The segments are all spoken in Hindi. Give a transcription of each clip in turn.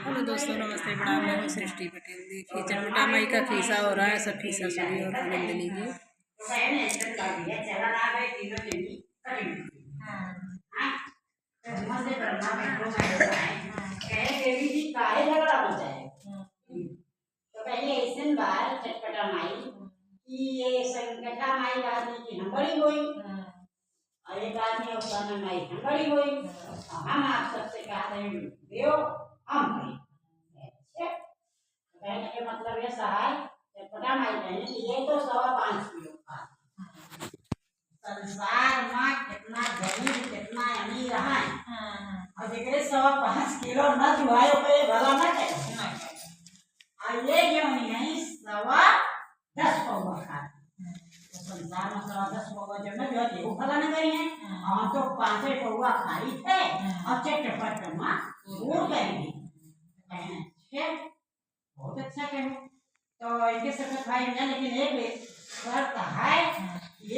हेलो दोस्तों, नमस्ते। प्रणाम। मैं हूँ सृष्टि पटेल। देखिए चटपटा माई का खीसा हो रहा है। सब खीसा सुनिए और आनंद लीजिए। तो पहले ऐसे बार चटपटा माई कि ये संकटा माई आदमी की हंबड़ी हुई और एक आदमी और माई हंबड़ी हुई। हम आप सबसे कहते हैं देव हम कहने के मतलब ये सहाय चटपटा माई कहने कि ये तो 5.25 किलो का संसार में कितना गरीब कितना अमीर है और जिसके 5.25 किलो न जुआयो पे भला न करे और ये क्यों नहीं 10.25 पौवा खा तो संसार में 10.25 पौवा जो न जो देव भला न करी है और तो 5 पौवा खाई थे और चटपट में वो करेंगे कहने बहुत अच्छा कहे तो इनके सब भाई ना लेकिन एक शर्त है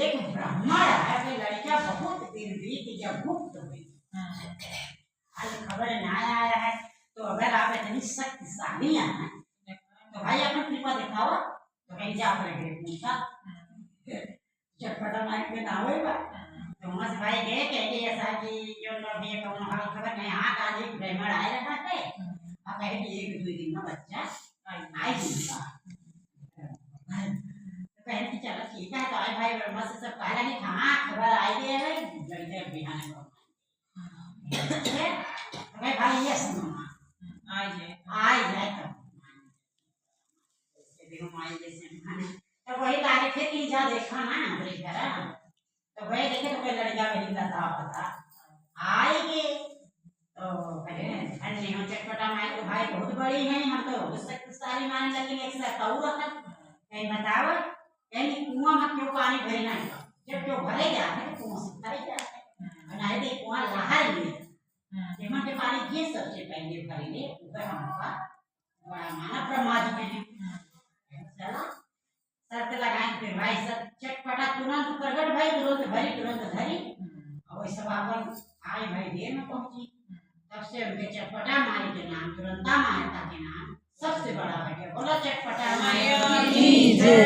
एक ब्राह्मण है कि लड़का बहुत दिन बीत जब गुप्त हुई आज खबर ना आया है तो अगर आप इतनी शक्तिशाली हैं तो भाई अपनी कृपा दिखाओ तो कहीं जा पड़ेंगे पूछा चटपटा माइक में ना होएगा तो मस भाई गए कहे ऐसा कि जो लोग ये कौन हाल खबर नहीं हाथ आज एक ब्राह्मण आए रहा थे अब कहे कि 1-2 दिन में बच्चा आई जाएगा कहने की चलो ठीक है तो भाई वर्मा से सब कहा नहीं कहाँ खबर आई गई है लड़के बिहान को भाई भाई ये सुनो आई जाए तो देखो माई जैसे खाने तो वही लागे फिर की जा देखा ना हमारे घर तो वही देखे तो कोई लड़का वही लता पता आएगी तो कहे अन्य हो चटपटा माई तो भाई बहुत बड़ी है हम तो शक्तिशाली माने लेकिन एक से ताऊ रखा कहीं बताओ यानी कुआं में क्यों पानी भरना है जब क्यों भरे जा है तो कुआं से भरे जा है नहीं तो कुआं लहर ही जेमा के पानी ये सबसे पहले भरेंगे ऊपर हमारा बड़ा माना प्रमाद में चला शर्त लगाए फिर भाई सब चटपटा तुरंत प्रगट भाई तुरंत भरी तुरंत धरी और वैसे बाबन आई भाई देर में पहुंची तब से उनके चटपटा माई के नाम तुरंता माता के नाम सबसे बड़ा है बोला चटपटा माई की जय।